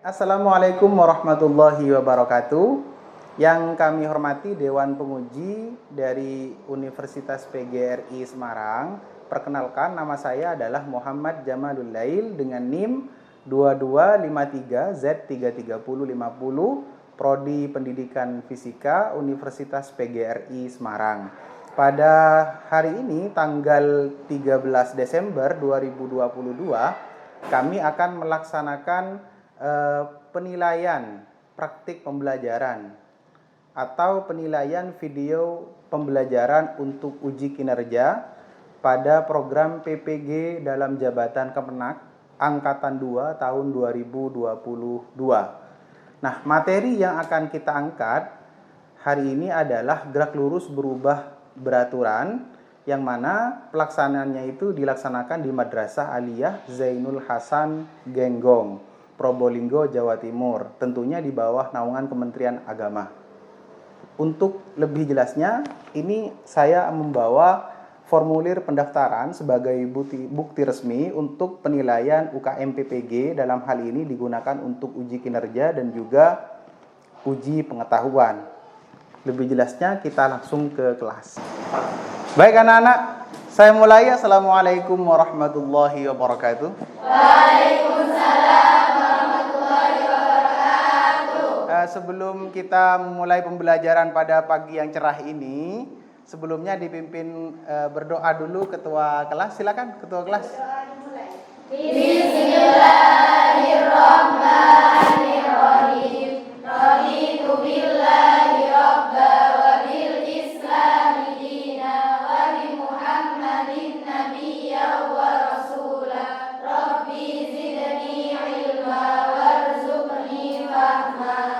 Assalamualaikum warahmatullahi wabarakatuh. Yang kami hormati Dewan Penguji dari Universitas PGRI Semarang. Perkenalkan, nama saya adalah Muhammad Jamalul Lail dengan NIM 2253Z33050, Prodi Pendidikan Fisika Universitas PGRI Semarang. Pada hari ini tanggal 13 Desember 2022, kami akan melaksanakan penilaian praktik pembelajaran atau penilaian video pembelajaran untuk uji kinerja pada program PPG dalam jabatan Kemenak Angkatan 2 tahun 2022. Nah, materi yang akan kita angkat hari ini adalah gerak lurus berubah beraturan, yang mana pelaksanaannya itu dilaksanakan di Madrasah Aliyah Zainul Hasan Genggong, Probolinggo, Jawa Timur, tentunya di bawah naungan Kementerian Agama. Untuk lebih jelasnya, ini saya membawa formulir pendaftaran sebagai bukti resmi untuk penilaian UKM PPG. Dalam hal ini digunakan untuk uji kinerja dan juga uji pengetahuan. Lebih jelasnya kita langsung ke kelas. Baik anak-anak, saya mulai. Assalamualaikum warahmatullahi wabarakatuh. Waalaikumsalam. Sebelum kita memulai pembelajaran pada pagi yang cerah ini, sebelumnya dipimpin berdoa dulu ketua kelas. Silakan ketua kelas. Bismillahirrahmanirrahim. Raditu billahi rabba wa bil islami dina wa bi Muhammadin nabiyya wa rasula. Rabbi zidni ilma warzuqni fahma.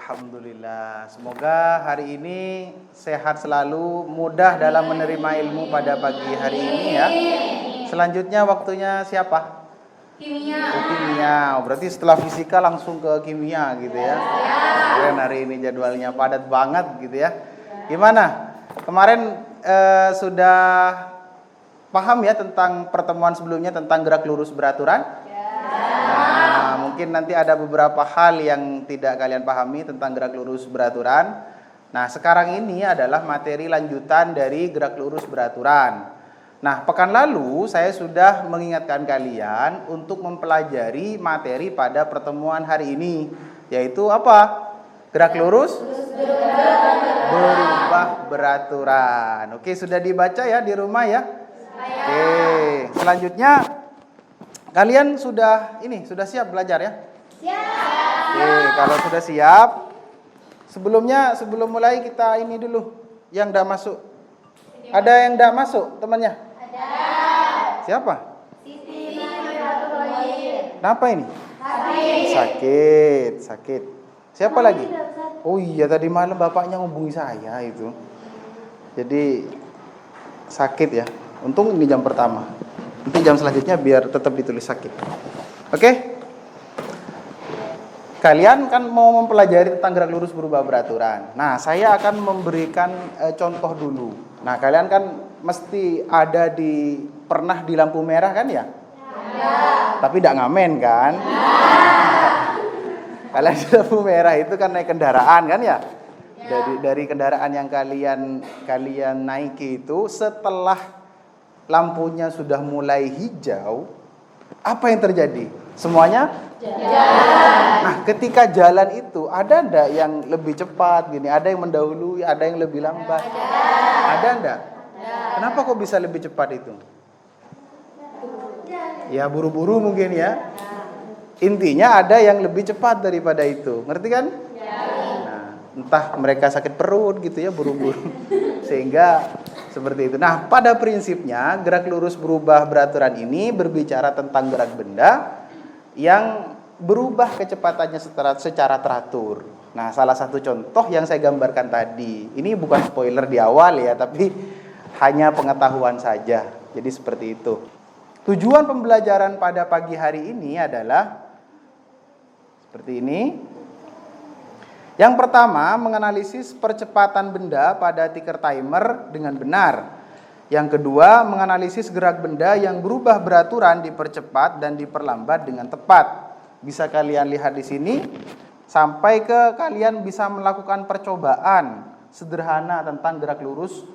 Alhamdulillah. Semoga hari ini sehat selalu, mudah dalam menerima ilmu pada pagi hari ini ya. Selanjutnya waktunya siapa? Kimia. Kimia. Berarti setelah fisika langsung ke kimia gitu ya. Keren, hari ini jadwalnya padat banget gitu ya. Gimana? Kemarin sudah paham ya tentang pertemuan sebelumnya tentang gerak lurus beraturan? Mungkin nanti ada beberapa hal yang tidak kalian pahami tentang gerak lurus beraturan. Nah, sekarang ini adalah materi lanjutan dari gerak lurus beraturan. Nah, pekan lalu saya sudah mengingatkan kalian untuk mempelajari materi pada pertemuan hari ini, yaitu apa? Gerak lurus berubah beraturan. Oke, sudah dibaca ya di rumah ya? Oke, selanjutnya kalian sudah siap belajar ya? Siap. Oke, kalau sudah siap, sebelum mulai kita ini dulu yang enggak masuk. Ada yang enggak masuk temannya? Ada. Siapa? Siti. Kenapa ini? Sakit. Siapa lagi? Oh iya, tadi malam bapaknya ngubungi saya itu. Jadi sakit ya. Untung ini jam pertama. Nanti jam selanjutnya biar tetap ditulis sakit. Oke? Kalian kan mau mempelajari tentang gerak lurus berubah beraturan. Nah, saya akan memberikan contoh dulu. Nah, kalian kan mesti pernah di lampu merah kan ya? Ya. Tapi tidak ngamen kan? Ya. Kalian di lampu merah itu kan naik kendaraan kan ya? Dari kendaraan yang kalian naiki itu, setelah lampunya sudah mulai hijau, apa yang terjadi? Semuanya jalan. Nah, ketika jalan itu ada enggak yang lebih cepat gini? Ada yang mendahului, ada yang lebih lambat? Ada enggak? Kenapa kok bisa lebih cepat itu? Ya, buru-buru mungkin ya. Intinya ada yang lebih cepat daripada itu. Ngerti kan? Nah, entah mereka sakit perut gitu ya, buru-buru. Sehingga seperti itu. Nah, pada prinsipnya gerak lurus berubah beraturan ini berbicara tentang gerak benda yang berubah kecepatannya secara teratur. Nah, salah satu contoh yang saya gambarkan tadi, ini bukan spoiler di awal ya, tapi hanya pengetahuan saja. Jadi seperti itu. Tujuan pembelajaran pada pagi hari ini adalah seperti ini. Yang pertama, menganalisis percepatan benda pada ticker timer dengan benar. Yang kedua, menganalisis gerak benda yang berubah beraturan dipercepat dan diperlambat dengan tepat. bisa kalian lihat di sini, sampai ke kalian bisa melakukan percobaan sederhana tentang gerak lurus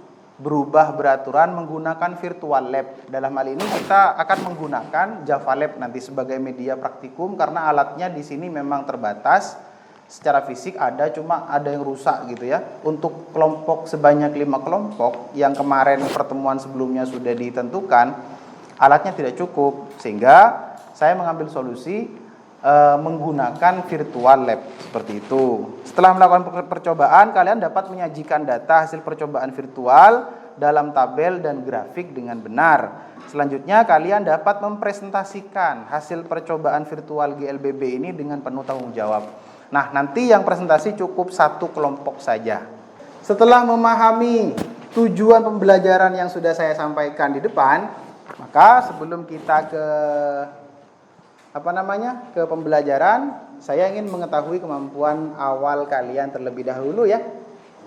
berubah beraturan menggunakan virtual lab. Dalam hal ini kita akan menggunakan Java Lab nanti sebagai media praktikum, karena alatnya di sini memang terbatas. Secara fisik cuma ada yang rusak gitu ya. Untuk kelompok sebanyak 5 kelompok yang kemarin pertemuan sebelumnya sudah ditentukan, alatnya tidak cukup, sehingga saya mengambil solusi menggunakan virtual lab seperti itu. Setelah melakukan percobaan, kalian dapat menyajikan data hasil percobaan virtual dalam tabel dan grafik dengan benar. Selanjutnya kalian dapat mempresentasikan hasil percobaan virtual GLBB ini dengan penuh tanggung jawab. Nah, nanti yang presentasi cukup 1 kelompok saja. Setelah memahami tujuan pembelajaran yang sudah saya sampaikan di depan, maka sebelum kita ke pembelajaran, saya ingin mengetahui kemampuan awal kalian terlebih dahulu ya.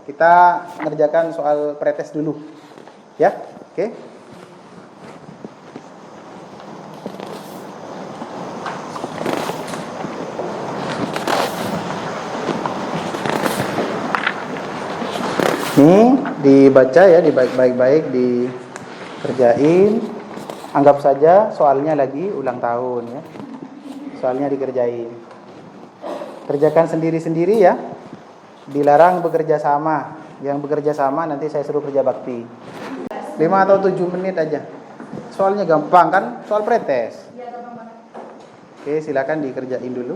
Kita mengerjakan soal pretest dulu. Ya, oke. Ini dibaca ya, baik-baik dikerjain. Anggap saja soalnya lagi ulang tahun ya. Soalnya dikerjain. Kerjakan sendiri-sendiri ya. Dilarang bekerja sama. Yang bekerja sama nanti saya suruh kerja bakti. 5 atau 7 menit aja. Soalnya gampang kan? Soal pretest. Oke, silakan dikerjain dulu.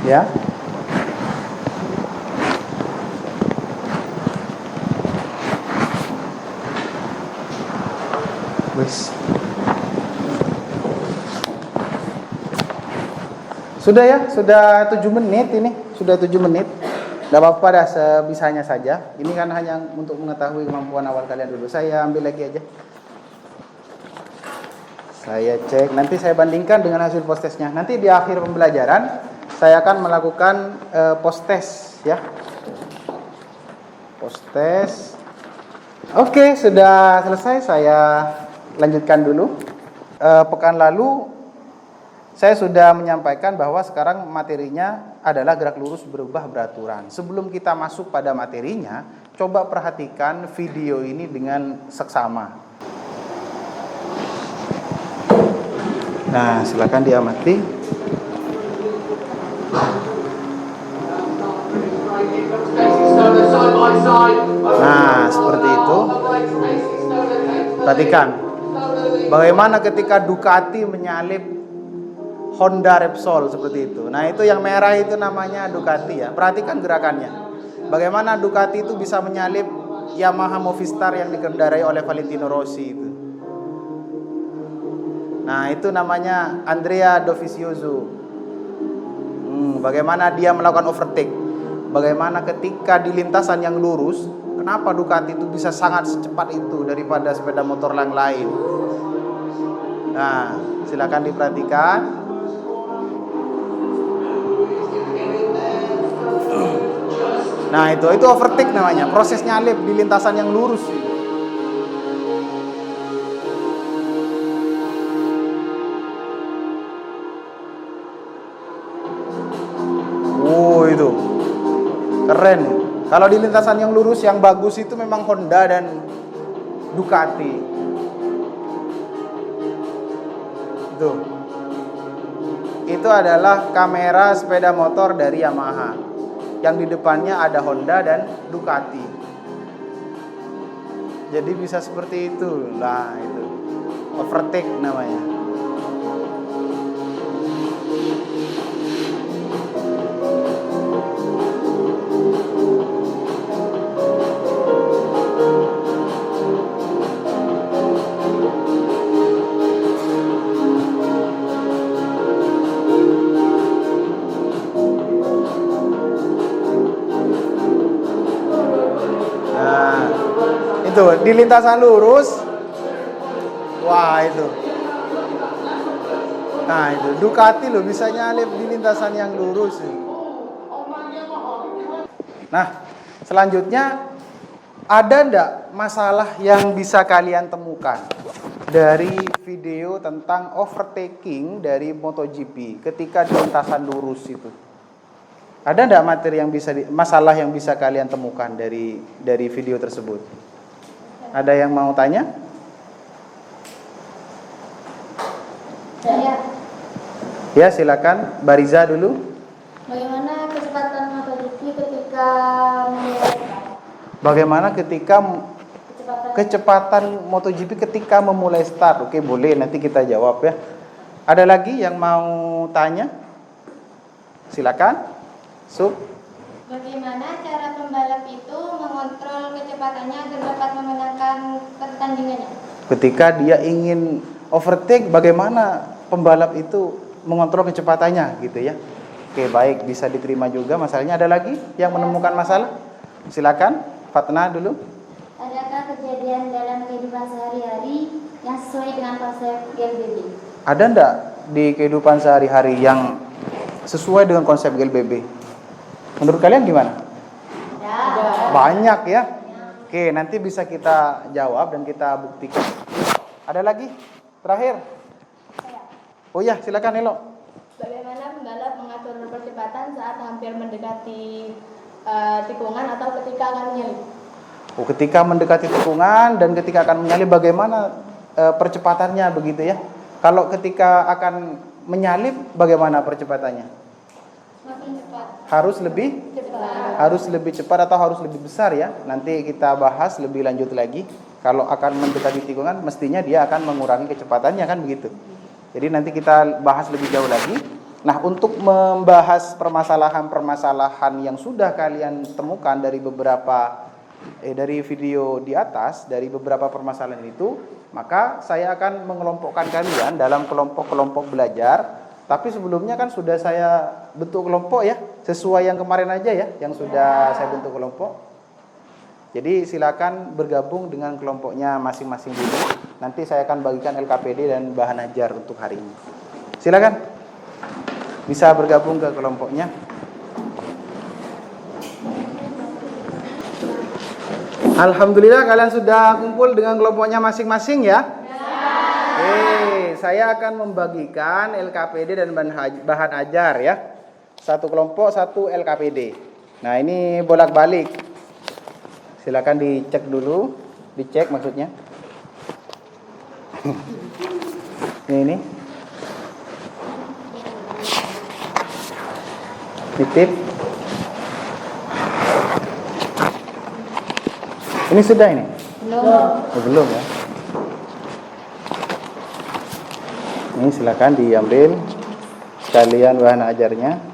Ya. Wis. Sudah ya, sudah 7 menit ini. Sudah 7 menit. Gak apa-apa dah, sebisanya saja. Ini kan hanya untuk mengetahui kemampuan awal kalian dulu. Saya ambil lagi aja. Saya cek, nanti saya bandingkan dengan hasil post testnya. Nanti di akhir pembelajaran saya akan melakukan post test ya. Post test. Oke, sudah selesai. Saya lanjutkan dulu. Pekan lalu saya sudah menyampaikan bahwa sekarang materinya adalah gerak lurus berubah beraturan. Sebelum kita masuk pada materinya, coba perhatikan video ini dengan seksama. Nah, silakan diamati. Nah, seperti itu. Perhatikan. Bagaimana ketika Ducati menyalip Honda Repsol seperti itu. Nah, itu yang merah itu namanya Ducati ya. Perhatikan gerakannya. Bagaimana Ducati itu bisa menyalip Yamaha Movistar yang dikendarai oleh Valentino Rossi itu. Nah, itu namanya Andrea Dovizioso. Bagaimana dia melakukan overtake. Bagaimana ketika di lintasan yang lurus, kenapa Ducati itu bisa sangat secepat itu daripada sepeda motor yang lain. Nah, silakan diperhatikan. Nah, itu overtake namanya, proses nyalip di lintasan yang lurus. Itu keren. Kalau di lintasan yang lurus yang bagus itu memang Honda dan Ducati. Itu adalah kamera sepeda motor dari Yamaha. Yang di depannya ada Honda dan Ducati. Jadi bisa seperti itu. Lah, itu overtake namanya. Itu di lintasan lurus. Wah, itu. Nah, itu Ducati loh bisa nyalip di lintasan yang lurus. Nah, selanjutnya ada ndak masalah yang bisa kalian temukan dari video tentang overtaking dari MotoGP ketika di lintasan lurus itu? Ada enggak materi yang bisa masalah yang bisa kalian temukan dari video tersebut? Ada yang mau tanya? Saya. Ya, silakan. Bariza dulu. Bagaimana kecepatan MotoGP ketika Bagaimana kecepatan kecepatan MotoGP ketika memulai start? Oke, boleh, nanti kita jawab ya. Ada lagi yang mau tanya? Silakan. Sub. Bagaimana cara pembalap itu mengontrol kecepatannya agar dapat memenangkan pertandingannya? Ketika dia ingin overtake, bagaimana pembalap itu mengontrol kecepatannya gitu ya. Oke, baik, bisa diterima juga masalahnya. Ada lagi yang menemukan masalah? Silakan, Fatna dulu. Adakah kejadian dalam kehidupan sehari-hari yang sesuai dengan konsep GLBB? Ada enggak di kehidupan sehari-hari yang sesuai dengan konsep GLBB? Menurut kalian gimana? Ada. Banyak ya. Oke, nanti bisa kita jawab dan kita buktikan. Ada lagi? Terakhir. Oh ya, silakan Elo. Bagaimana pembalap mengatur percepatan saat hampir mendekati tikungan atau ketika akan menyalip? Oh, ketika mendekati tikungan dan ketika akan menyalip, bagaimana percepatannya begitu ya? Kalau ketika akan menyalip, bagaimana percepatannya? Semakin cepat. Harus lebih cepat atau harus lebih besar ya? Nanti kita bahas lebih lanjut lagi. Kalau akan mendekati tikungan, mestinya dia akan mengurangi kecepatannya, kan begitu. Jadi nanti kita bahas lebih jauh lagi. Nah, untuk membahas permasalahan-permasalahan yang sudah kalian temukan dari dari video di atas, dari beberapa permasalahan itu, maka saya akan mengelompokkan kalian dalam kelompok-kelompok belajar. Tapi sebelumnya kan sudah saya bentuk kelompok ya, sesuai yang kemarin aja ya, yang sudah saya bentuk kelompok. Jadi silakan bergabung dengan kelompoknya masing-masing dulu. Nanti saya akan bagikan LKPD dan bahan ajar untuk hari ini. Silakan. Bisa bergabung ke kelompoknya. Alhamdulillah kalian sudah kumpul dengan kelompoknya masing-masing ya? Oke, saya akan membagikan LKPD dan bahan ajar ya. Satu kelompok, satu LKPD. Nah, ini bolak-balik. Silakan dicek dulu, dicek maksudnya. Ini. Titip. Ini sudah ini? Belum. Oh, belum ya. Ini silakan diambil sekalian bahan ajarnya.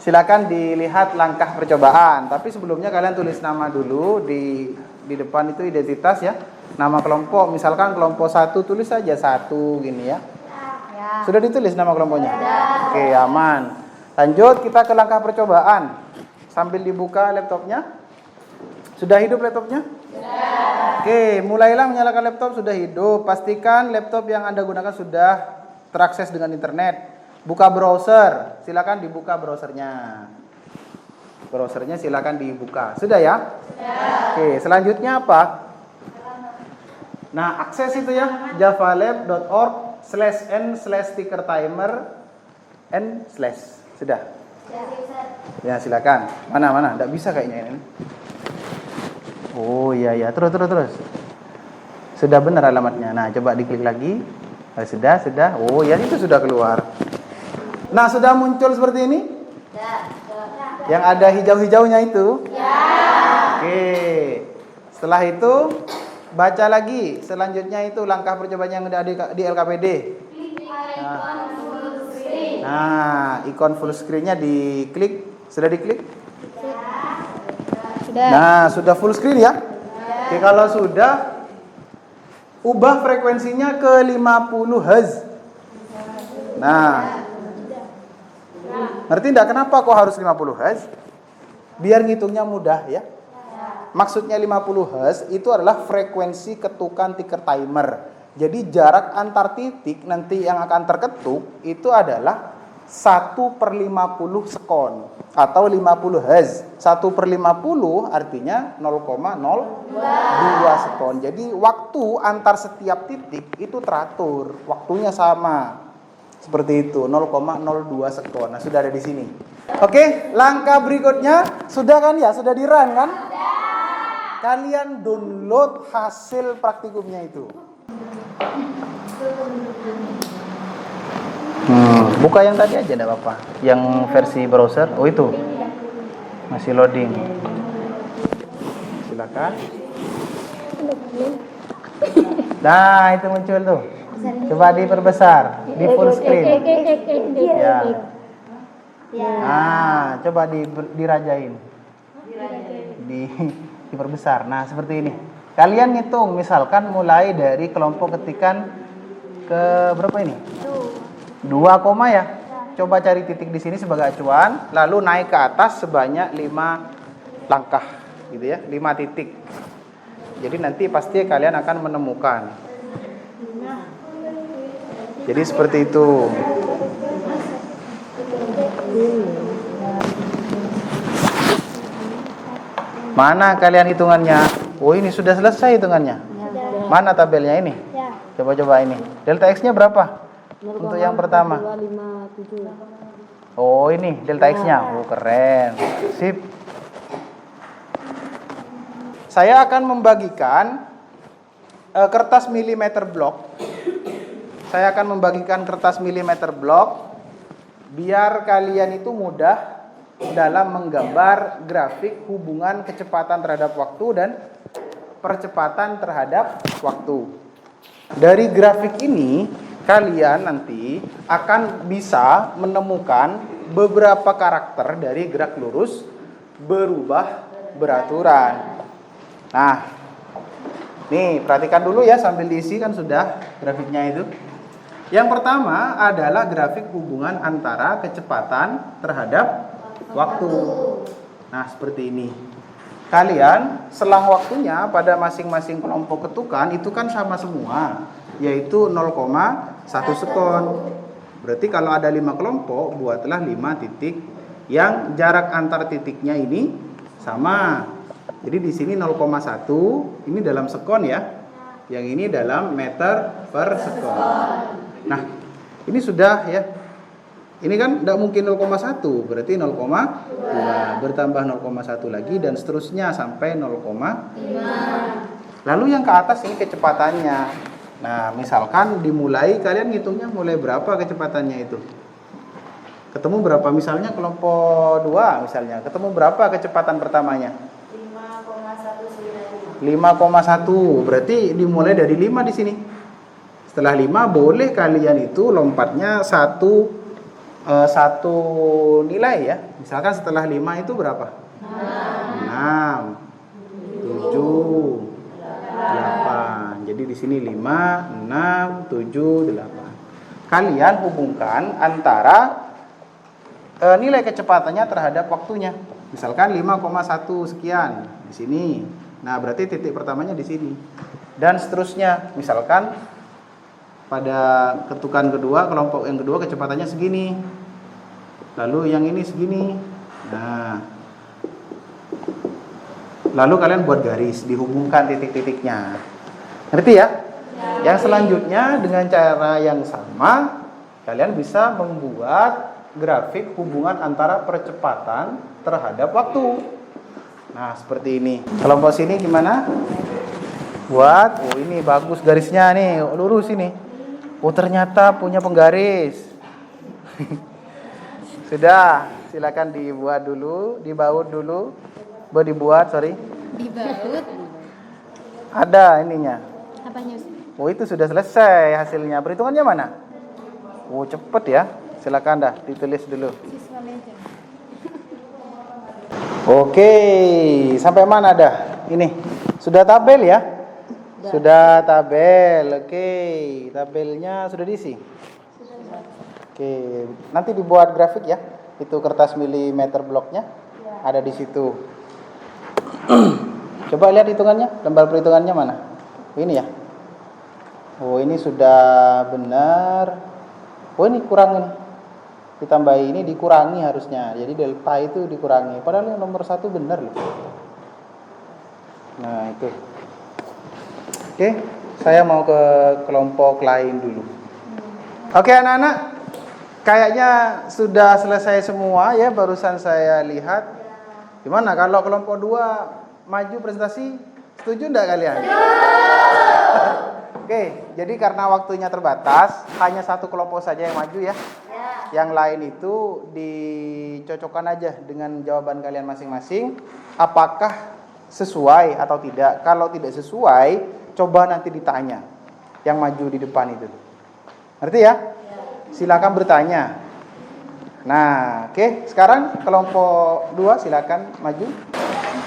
Silakan dilihat langkah percobaan. Tapi sebelumnya kalian tulis nama dulu di depan itu identitas ya. Nama kelompok, misalkan kelompok 1 tulis saja 1 gini ya. Sudah ditulis nama kelompoknya? Oke, aman. Lanjut kita ke langkah percobaan. Sambil dibuka laptopnya. Sudah hidup laptopnya? Oke, mulailah menyalakan laptop. Sudah hidup. Pastikan laptop yang Anda gunakan sudah terakses dengan internet. Buka browser, silakan dibuka browsernya. Browsernya silakan dibuka. Sudah ya? Sudah. Oke, selanjutnya apa? Nah, akses itu ya, javalab.org/n/stickertimer n/. Sudah. Ya, silakan. Mana? Enggak bisa kayaknya ini. Oh, iya. Terus. Sudah benar alamatnya. Nah, coba diklik lagi. Sudah. Oh, ya itu sudah keluar. Nah, sudah muncul seperti ini? Yang ada hijau-hijaunya itu? Ya. Oke. Setelah itu baca lagi. Selanjutnya itu langkah percobaan yang ada di LKPD. Nah, ikon full screen-nya diklik. Sudah diklik? Sudah. Nah, sudah full screen ya? Oke, kalau sudah ubah frekuensinya ke 50 Hz. Nah, ngerti enggak kenapa kok harus 50 Hz? Biar ngitungnya mudah ya. maksudnya 50 Hz itu adalah frekuensi ketukan ticker timer. Jadi jarak antar titik nanti yang akan terketuk itu adalah 1/50 sekon atau 50 Hz. 1/50 artinya 0,02 sekon. Jadi waktu antar setiap titik itu teratur, waktunya sama. Seperti itu, 0,02 sekon. Nah, sudah ada di sini. Oke, langkah berikutnya sudah kan ya? Sudah di-run kan? Kalian download hasil praktikumnya itu. Buka yang tadi aja enggak apa-apa. Yang versi browser. Oh, itu. Masih loading. Silakan. Nah, itu muncul tuh. Coba diperbesar, di full screen. Ya. Nah, coba dirajain. Diperbesar. Nah, seperti ini. Kalian ngitung, misalkan mulai dari kelompok ketikan ke berapa ini? 2, ya. Coba cari titik di sini sebagai acuan, lalu naik ke atas sebanyak 5 langkah, gitu ya, 5 titik. Jadi nanti pasti kalian akan menemukan. Jadi seperti itu. Mana kalian hitungannya? Oh, ini sudah selesai hitungannya. Mana tabelnya ini? Coba-coba ini. Delta X-nya berapa? Untuk yang pertama. Oh, ini delta X-nya. Oh, keren. Sip. Saya akan membagikan kertas milimeter blok. Saya akan membagikan kertas milimeter blok biar kalian itu mudah dalam menggambar grafik hubungan kecepatan terhadap waktu dan percepatan terhadap waktu. Dari grafik ini kalian nanti akan bisa menemukan beberapa karakter dari gerak lurus berubah beraturan. Nah, nih perhatikan dulu ya sambil diisi kan sudah grafiknya itu. Yang pertama adalah grafik hubungan antara kecepatan terhadap waktu. Nah, seperti ini. Kalian selang waktunya pada masing-masing kelompok ketukan itu kan sama semua, yaitu 0,1 sekon. Berarti kalau ada 5 kelompok, buatlah 5 titik yang jarak antar titiknya ini sama. Jadi di sini 0,1, ini dalam sekon ya. Yang ini dalam meter per sekon. Nah, ini sudah ya. Ini kan tidak mungkin 0,1, berarti 0,2 bertambah 0,1 lagi dan seterusnya sampai 0,5. Lalu yang ke atas ini kecepatannya. Nah, misalkan dimulai, kalian ngitungnya mulai berapa kecepatannya itu? Ketemu berapa? Misalnya kelompok 2 misalnya, ketemu berapa kecepatan pertamanya? 5,1. Berarti dimulai dari 5 di sini. Setelah 5 boleh kalian itu lompatnya satu nilai ya. Misalkan setelah 5 itu berapa? 6, 7, 8. Jadi di sini 5, 6, 7, 8. Kalian hubungkan antara nilai kecepatannya terhadap waktunya. Misalkan 5,1 sekian di sini. Nah, berarti titik pertamanya di sini. Dan seterusnya. Misalkan pada ketukan kedua, kelompok yang kedua kecepatannya segini. Lalu yang ini segini. Nah, lalu kalian buat garis, dihubungkan titik-titiknya. Ngerti ya? Yang selanjutnya dengan cara yang sama, kalian bisa membuat grafik hubungan antara percepatan terhadap waktu. Nah, seperti ini. Kelompok sini gimana? Buat, oh ini bagus garisnya nih, lurus ini. Oh ternyata punya penggaris. Sudah, silakan dibuat dulu, dibaut dulu. Dibuat. Dibaut. Ada ininya. Apanya? Oh itu sudah selesai hasilnya. Perhitungannya mana? Oh cepet ya. Silakan dah, ditulis dulu. Oke, sampai mana dah? Ini sudah tabel ya? Sudah tabel. Oke, tabelnya sudah diisi. Oke, nanti dibuat grafik ya. Itu kertas milimeter bloknya ada di situ. Coba lihat hitungannya, lembar perhitungannya mana? Ini ya. Oh, ini sudah benar. Oh, ini kurang ini. Ditambahi ini dikurangi harusnya. Jadi delta itu dikurangi. Padahal yang nomor 1 benar loh. Nah, itu. Oke, saya mau ke kelompok lain dulu. Oke, anak-anak. Kayaknya sudah selesai semua ya, barusan saya lihat. Gimana kalau kelompok 2 maju presentasi? Setuju enggak kalian? Oke, jadi karena waktunya terbatas, hanya satu kelompok saja yang maju ya. Yang lain itu dicocokkan aja dengan jawaban kalian masing-masing. Apakah sesuai atau tidak? Kalau tidak sesuai, coba nanti ditanya yang maju di depan itu. Ngerti ya? Silakan bertanya. Nah, oke, sekarang kelompok 2 silakan maju.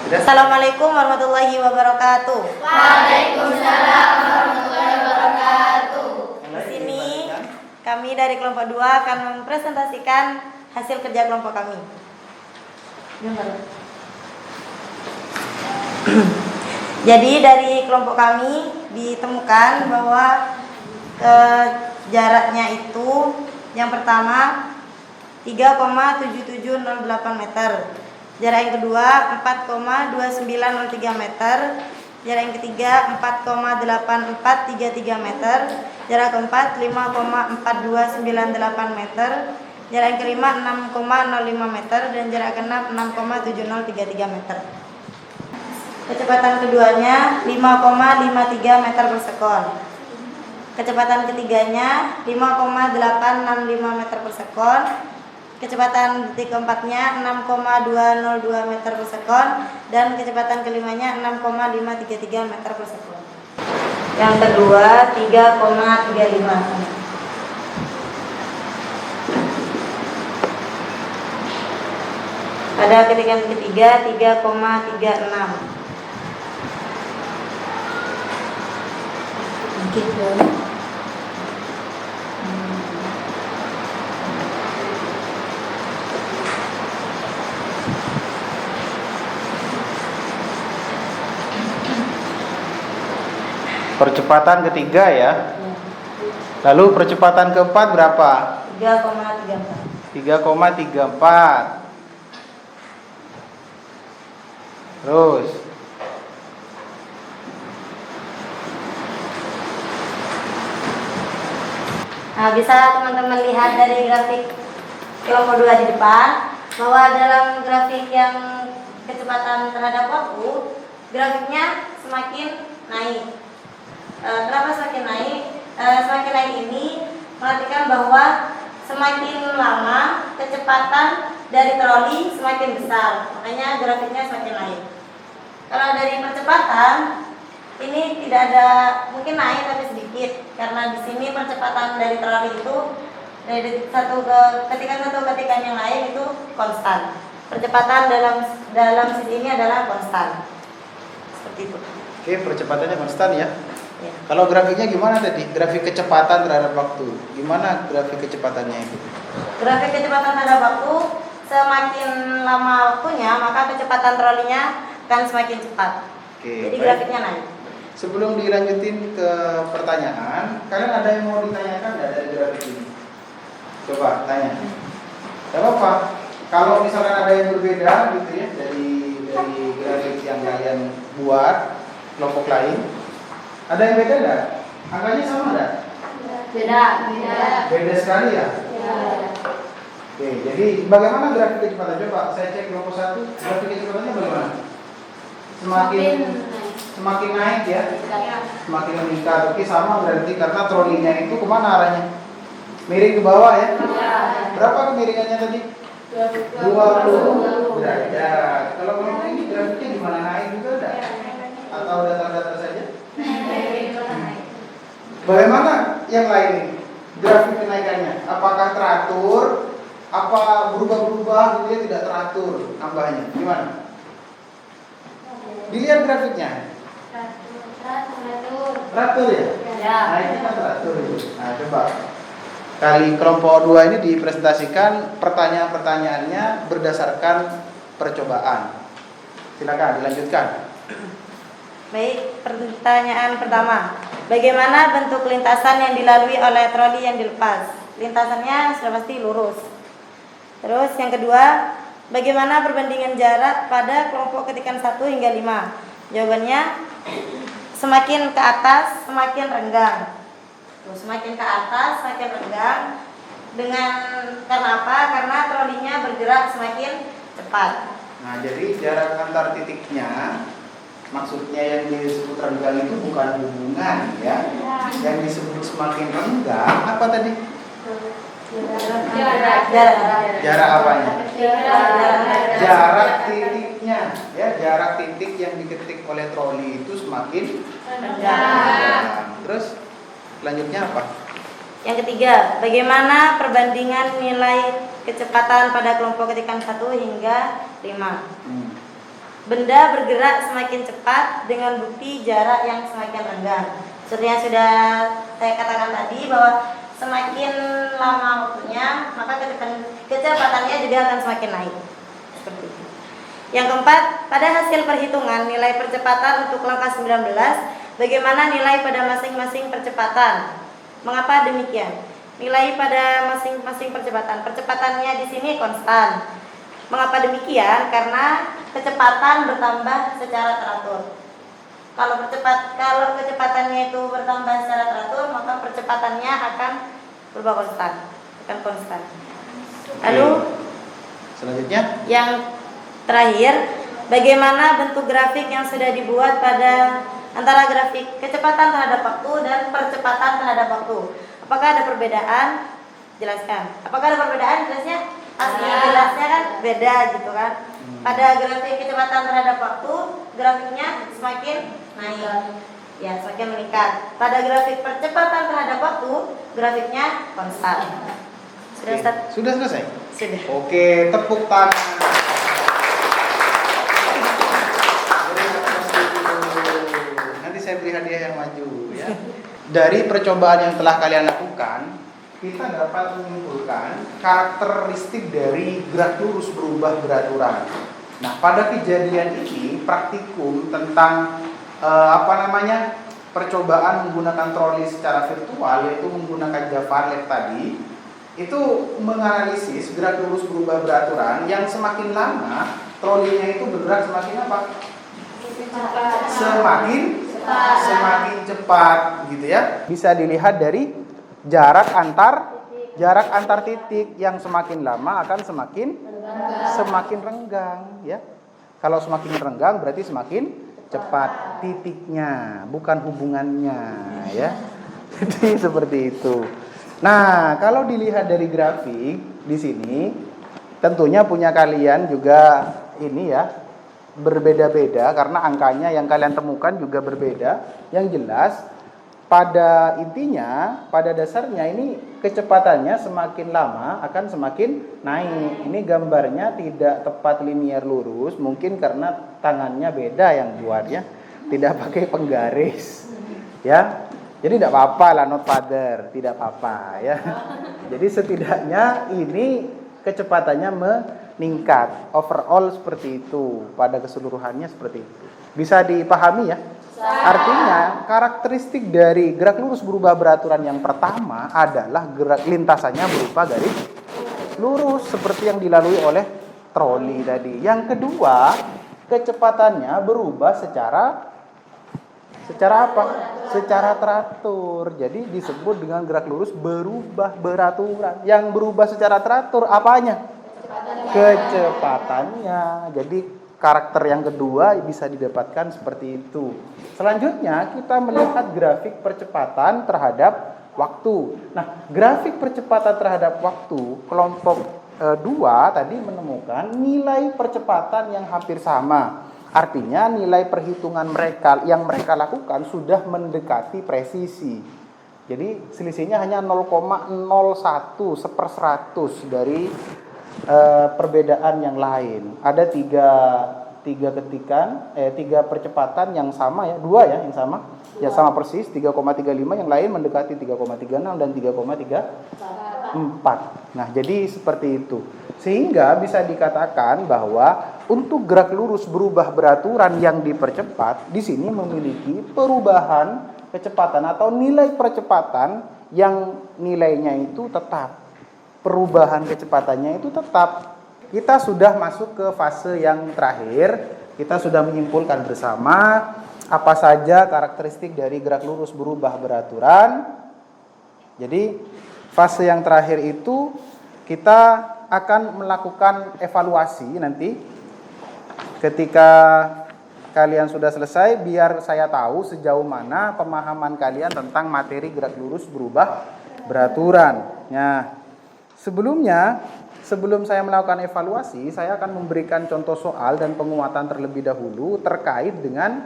Assalamualaikum warahmatullahi wabarakatuh. Waalaikumsalam warahmatullahi wabarakatuh. Di sini kami dari kelompok 2 akan mempresentasikan hasil kerja kelompok kami. Jadi dari kelompok kami ditemukan bahwa jaraknya itu yang pertama 3,7708 meter. Jarak yang kedua 4,2903 meter. Jarak yang ketiga 4,8433 meter. Jarak keempat 5,4298 meter. Jarak yang kelima 6,05 meter dan jarak keenam 6,7033 meter. Kecepatan keduanya 5,53 meter per sekon. Kecepatan ketiganya 5,865 meter per sekon. Kecepatan detik keempatnya 6,202 meter per sekon. Dan kecepatan kelimanya 6,533 meter per sekon. Yang kedua 3,35. Pada ketikan ketiga 3,36. Gitu. Percepatan ketiga ya. Lalu percepatan keempat berapa? 3,34. 3,34. Terus Nah, bisa teman-teman lihat dari grafik kelompok 2 di depan bahwa dalam grafik yang kecepatan terhadap waktu, grafiknya semakin naik. Kenapa semakin naik? Semakin naik ini mengartikan bahwa semakin lama kecepatan dari troli semakin besar, makanya grafiknya semakin naik. Kalau dari percepatan ini tidak ada, mungkin naik tapi sedikit, karena di sini percepatan dari troli itu dari detik satu ke ketikan yang lain itu konstan. Percepatan dalam sini ini adalah konstan. Seperti itu. oke, percepatannya konstan ya. Ya. Kalau grafiknya gimana tadi? Grafik kecepatan terhadap waktu. Gimana grafik kecepatannya itu? Grafik kecepatan terhadap waktu, semakin lama waktunya maka kecepatan trolinya akan semakin cepat. Oke, Jadi baik. grafiknya naik. Sebelum dilanjutin ke pertanyaan, kalian ada yang mau ditanyakan nggak dari grafik ini? Coba tanya. Gak apa-apa. Kalau misalkan ada yang berbeda gitu ya dari grafik yang kalian buat kelompok lain, ada yang beda nggak? Angkanya sama nggak? Beda. Beda sekali ya. Ya. Oke, jadi bagaimana grafik kecepatan? Coba saya cek kelompok 1, grafik kecepatannya bagaimana? Semakin naik ya, semakin meningkat. Oke, sama berarti karena trolinya itu kemana arahnya? Miring ke bawah ya. Berapa kemiringannya tadi? 20 derajat. Kalau kelompok ini grafiknya gimana, naik juga ada? Atau datar-datar saja? Bagaimana yang lain ini? Grafik kenaikannya apakah teratur? Apa berubah-berubah gitu ya, tidak teratur nambahnya? Gimana? Dilihat grafiknya. Teratur ya? Ya. Nah, ini kan teratur itu. Nah, coba kali kelompok 2 ini dipresentasikan pertanyaan-pertanyaannya berdasarkan percobaan. Silakan dilanjutkan. Baik, pertanyaan pertama. Bagaimana bentuk lintasan yang dilalui oleh troli yang dilepas? Lintasannya sudah pasti lurus. Terus yang kedua, bagaimana perbandingan jarak pada kelompok ketikan 1 hingga 5? Jawabannya, semakin ke atas semakin renggang. Terus semakin ke atas semakin renggang. Karena apa? Karena trolinya bergerak semakin cepat. Nah, jadi jarak antar titiknya, maksudnya yang disebut renggang itu bukan hubungan ya. Yang disebut semakin renggang apa tadi? Jarak apanya? Jarak titiknya ya, jarak titik yang diketik oleh troli itu semakin renggang. Terus selanjutnya apa? Yang ketiga, bagaimana perbandingan nilai kecepatan pada kelompok ketikan 1 hingga 5? Benda bergerak semakin cepat dengan bukti jarak yang semakin renggang. Seperti yang sudah saya katakan tadi, bahwa semakin lama waktunya, maka kecepatannya juga akan semakin naik. Seperti itu. Yang keempat, pada hasil perhitungan nilai percepatan untuk langkah 19, bagaimana nilai pada masing-masing percepatan? Mengapa demikian? Nilai pada masing-masing percepatannya di sini konstan. Mengapa demikian? Karena kecepatan bertambah secara teratur. Kalau kecepatannya itu bertambah secara teratur, maka percepatannya akan berubah konstan. Lalu selanjutnya, yang terakhir, bagaimana bentuk grafik yang sudah dibuat pada antara grafik kecepatan terhadap waktu dan percepatan terhadap waktu? Apakah ada perbedaan? Jelaskan. Apakah ada perbedaan? Jelasnya kan beda gitu kan. Pada grafik kecepatan terhadap waktu, grafiknya semakin naik, ya semakin meningkat. Pada grafik percepatan terhadap waktu, grafiknya konstan. Sudah Ustaz? Sudah selesai? Sudah. Oke, tepuk tangan. Nanti saya beri hadiah yang maju ya. Dari percobaan yang telah kalian lakukan, kita dapat menyimpulkan karakteristik dari gerak lurus berubah beraturan. Nah, pada kejadian ini praktikum tentang percobaan menggunakan troli secara virtual, yaitu menggunakan Java Lab tadi, itu menganalisis gerak lurus berubah beraturan yang semakin lama trolinya itu bergerak semakin apa? Semakin cepat gitu ya. Bisa dilihat dari jarak antar titik yang semakin lama akan semakin renggang ya. Kalau semakin renggang berarti semakin cepat titiknya, bukan hubungannya ya. Jadi seperti itu. Nah, kalau dilihat dari grafik di sini, tentunya punya kalian juga ini ya, berbeda-beda karena angkanya yang kalian temukan juga berbeda. Yang jelas pada intinya, pada dasarnya ini kecepatannya semakin lama akan semakin naik. Ini gambarnya tidak tepat linear lurus, mungkin karena tangannya beda yang buatnya, tidak pakai penggaris. Ya. Jadi tidak apa-apa lah, not father, tidak apa-apa ya. Jadi setidaknya ini kecepatannya meningkat. Overall seperti itu, pada keseluruhannya seperti itu. Bisa dipahami ya? Artinya karakteristik dari gerak lurus berubah beraturan yang pertama adalah gerak lintasannya berupa garis lurus seperti yang dilalui oleh troli tadi. Yang kedua, kecepatannya berubah secara apa? Secara teratur. Jadi disebut dengan gerak lurus berubah beraturan. Yang berubah secara teratur apanya? Kecepatannya. Jadi karakter yang kedua bisa didapatkan seperti itu. Selanjutnya kita melihat grafik percepatan terhadap waktu. Nah, grafik percepatan terhadap waktu kelompok 2 tadi menemukan nilai percepatan yang hampir sama. Artinya nilai perhitungan yang mereka lakukan sudah mendekati presisi. Jadi selisihnya hanya 0,01 1/100 dari perbedaan yang lain. Ada tiga percepatan yang sama ya, 2 ya yang sama. Ya sama persis 3,35, yang lain mendekati 3,36 dan 3,34. Nah, jadi seperti itu. Sehingga bisa dikatakan bahwa untuk gerak lurus berubah beraturan yang dipercepat, di sini memiliki perubahan kecepatan atau nilai percepatan yang nilainya itu tetap. Perubahan kecepatannya itu tetap. Kita sudah masuk ke fase yang terakhir. Kita sudah menyimpulkan bersama apa saja karakteristik dari gerak lurus berubah beraturan. Jadi fase yang terakhir itu kita akan melakukan evaluasi nanti ketika kalian sudah selesai, biar saya tahu sejauh mana pemahaman kalian tentang materi gerak lurus berubah beraturan. Nah, sebelum saya melakukan evaluasi, saya akan memberikan contoh soal dan penguatan terlebih dahulu terkait dengan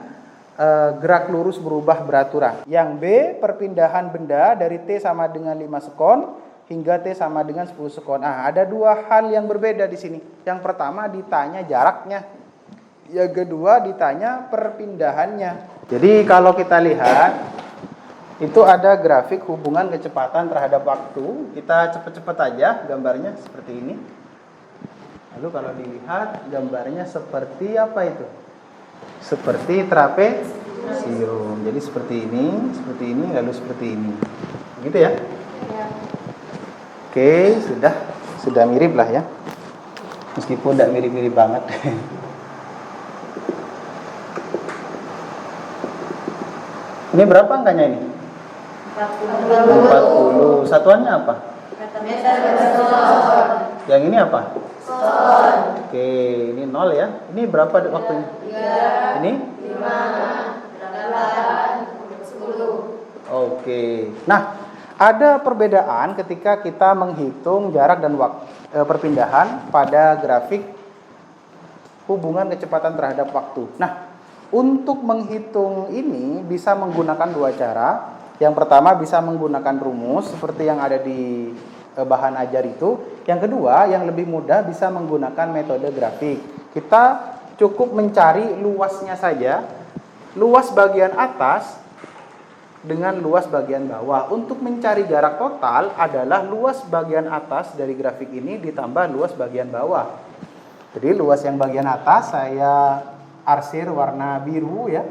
gerak lurus berubah beraturan. Yang B, perpindahan benda dari T sama dengan 5 sekon hingga T sama dengan 10 sekon. Ada dua hal yang berbeda di sini. Yang pertama ditanya jaraknya. Yang kedua ditanya perpindahannya. Jadi kalau kita lihat, itu ada grafik hubungan kecepatan terhadap waktu. Kita cepet-cepet aja gambarnya seperti ini. Lalu kalau dilihat gambarnya seperti apa itu? Seperti trapesium. Jadi seperti ini, lalu seperti ini. Gitu ya? Ya. Oke, sudah mirip lah ya. Meskipun tidak mirip-mirip banget. Ini berapa angkanya ini? 40. Satuannya apa? Meter per sekon. Yang ini apa? Oke, ini 0 ya. Ini berapa waktunya? Ini? 10. Oke. Nah, ada perbedaan ketika kita menghitung jarak dan perpindahan pada grafik hubungan kecepatan terhadap waktu. Nah, untuk menghitung ini bisa menggunakan dua cara. Yang pertama bisa menggunakan rumus seperti yang ada di bahan ajar itu. Yang kedua, yang lebih mudah bisa menggunakan metode grafik. Kita cukup mencari luasnya saja. Luas bagian atas dengan luas bagian bawah. Untuk mencari jarak total adalah luas bagian atas dari grafik ini ditambah luas bagian bawah. Jadi luas yang bagian atas saya arsir warna biru ya.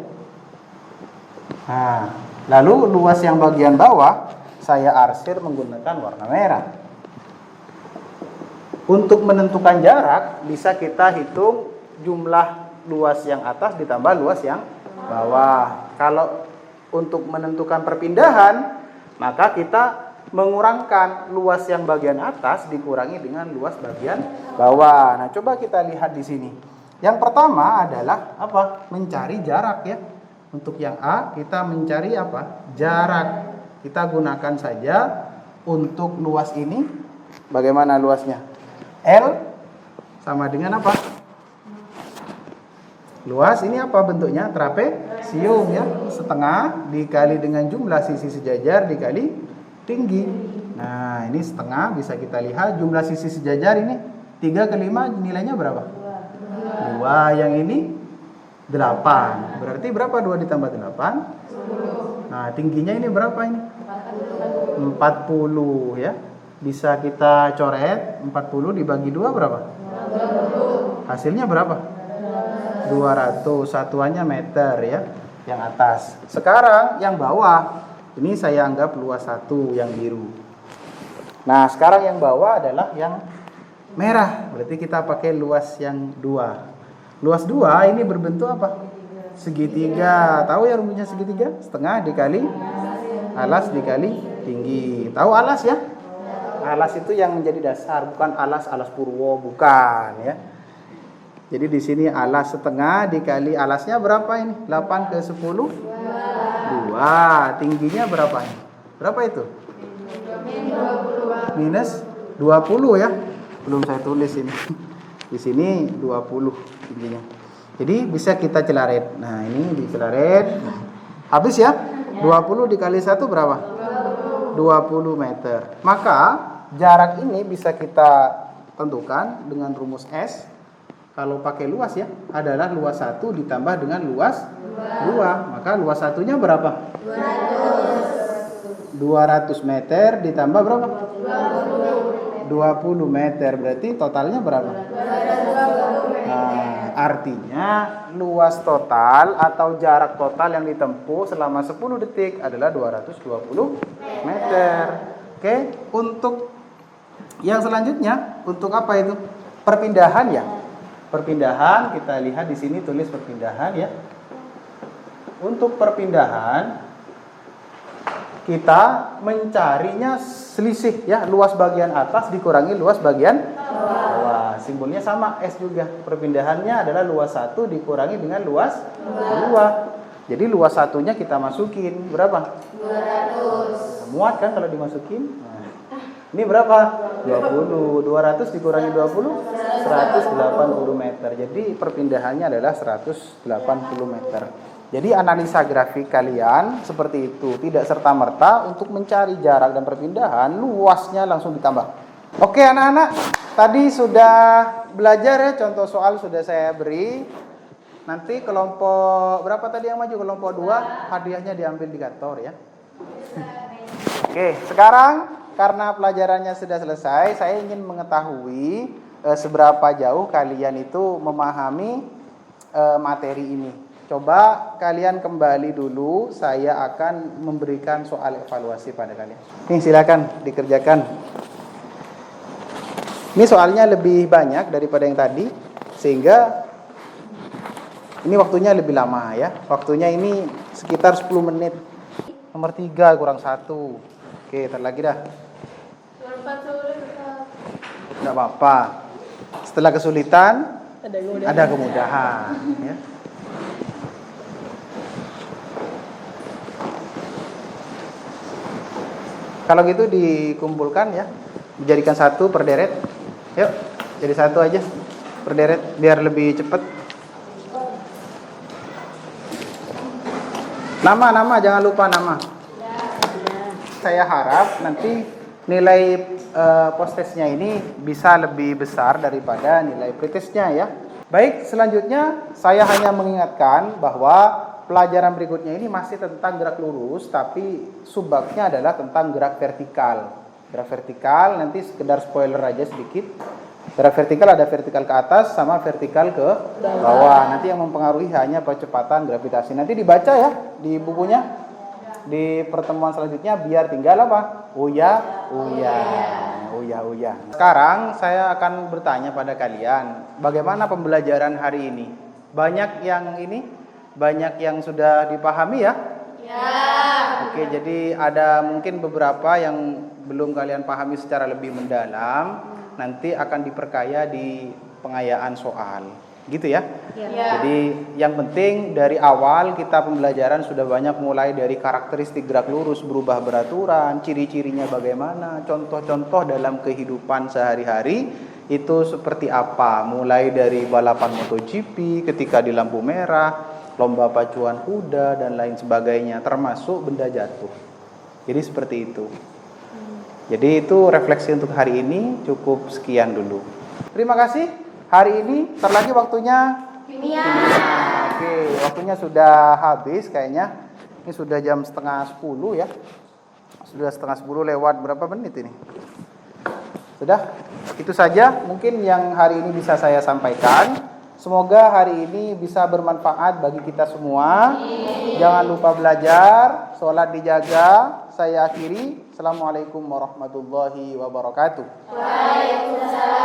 Nah, lalu luas yang bagian bawah saya arsir menggunakan warna merah. Untuk menentukan jarak bisa kita hitung jumlah luas yang atas ditambah luas yang bawah. Kalau untuk menentukan perpindahan, maka kita mengurangkan luas yang bagian atas dikurangi dengan luas bagian bawah. Nah, coba kita lihat di sini. Yang pertama adalah apa? Mencari jarak ya. Untuk yang A kita mencari apa? Jarak. Kita gunakan saja untuk luas ini. Bagaimana luasnya? L sama dengan apa? Luas ini apa bentuknya? Trapesium ya. Setengah dikali dengan jumlah sisi sejajar dikali tinggi. Nah, ini setengah bisa kita lihat jumlah sisi sejajar ini 3 ke 5 nilainya berapa? 2. Yang ini 8. Berarti berapa 2 ditambah 8? 10. Nah, tingginya ini berapa ini? 40 ya. Bisa kita coret 40 dibagi 2 berapa? 20. Hasilnya berapa? 200. Satuannya meter ya. Yang atas. Sekarang yang bawah. Ini saya anggap luas 1 yang biru. Nah, sekarang yang bawah adalah yang merah. Berarti kita pakai luas yang 2. Luas 2 ini berbentuk apa? Segitiga. Tahu ya rumusnya segitiga? Setengah dikali alas dikali tinggi. Tahu alas ya? Alas itu yang menjadi dasar, bukan alas purwo, bukan ya. Jadi di sini alas setengah dikali alasnya berapa ini? 8 ke 10? 2. Tingginya berapa ini? Berapa itu? Minus 20 ya. Belum saya tulis ini. Di sini 20 tingginya. Jadi bisa kita celaret. Nah, ini dicelaret. Habis ya? 20 dikali 1 berapa? 20 meter. Maka jarak ini bisa kita tentukan dengan rumus S. Kalau pakai luas ya, adalah luas 1 ditambah dengan luas 2. Maka luas satunya berapa? 200 meter ditambah berapa? 20 meter. Berarti totalnya berapa? Nah, Artinya luas total atau jarak total yang ditempuh selama 10 detik adalah 220 meter. Oke, untuk yang selanjutnya, untuk apa itu? Perpindahan ya. Perpindahan, kita lihat di sini tulis perpindahan ya. Untuk perpindahan kita mencarinya selisih ya, luas bagian atas dikurangi luas bagian bawah. Simbolnya sama S juga. Perpindahannya adalah luas 1 dikurangi dengan luas 2. Jadi luas satunya kita masukin berapa? 200. Muat kan kalau dimasukin? Nah, ini berapa? 20. 200 dikurangi 20 180 meter. Jadi perpindahannya adalah 180 meter. Jadi analisa grafik kalian seperti itu, tidak serta-merta untuk mencari jarak dan perpindahan, luasnya langsung ditambah. Oke anak-anak, tadi sudah belajar ya, contoh soal sudah saya beri. Nanti kelompok berapa tadi yang maju? Kelompok 2, hadiahnya diambil di kantor ya. Oke, sekarang karena pelajarannya sudah selesai, saya ingin mengetahui seberapa jauh kalian itu memahami materi ini. Coba kalian kembali dulu, saya akan memberikan soal evaluasi pada kalian. Nih silakan dikerjakan. Ini soalnya lebih banyak daripada yang tadi, sehingga ini waktunya lebih lama ya. Waktunya ini sekitar 10 menit. Nomor 3 kurang 1. Oke, ntar lagi dah. Tidak apa-apa. Setelah kesulitan, ada kemudahan ya. Kalau gitu dikumpulkan ya, dijadikan satu per deret. Yuk, jadi satu aja per deret biar lebih cepat. Nama jangan lupa nama. Saya harap nanti nilai post-testnya ini bisa lebih besar daripada nilai pretestnya ya. Baik, selanjutnya saya hanya mengingatkan bahwa pelajaran berikutnya ini masih tentang gerak lurus, tapi subbabnya adalah tentang gerak vertikal. Gerak vertikal nanti sekedar spoiler aja sedikit. Gerak vertikal ada vertikal ke atas sama vertikal ke bawah. Nanti yang mempengaruhi hanya percepatan gravitasi. Nanti dibaca ya di bukunya. Di pertemuan selanjutnya biar tinggal apa? Uya. Sekarang saya akan bertanya pada kalian, bagaimana pembelajaran hari ini? Banyak yang sudah dipahami ya? Ya. Oke, jadi ada mungkin beberapa yang belum kalian pahami secara lebih mendalam, nanti akan diperkaya di pengayaan soal. Gitu ya? Ya. Jadi yang penting dari awal kita pembelajaran sudah banyak, mulai dari karakteristik gerak lurus berubah beraturan, ciri-cirinya bagaimana, contoh-contoh dalam kehidupan sehari-hari itu seperti apa, mulai dari balapan MotoGP ketika di lampu merah, lomba pacuan kuda dan lain sebagainya, termasuk benda jatuh. Jadi seperti itu. Jadi itu refleksi untuk hari ini, cukup sekian dulu. Terima kasih. Hari ini lagi waktunya kimia. Oke, waktunya sudah habis kayaknya. Ini sudah jam 9:30 ya. Sudah 9:30 lewat berapa menit ini? Sudah? Itu saja mungkin yang hari ini bisa saya sampaikan. Semoga hari ini bisa bermanfaat bagi kita semua. Jangan lupa belajar, sholat dijaga. Saya akhiri. Assalamualaikum warahmatullahi wabarakatuh. Waalaikumsalam.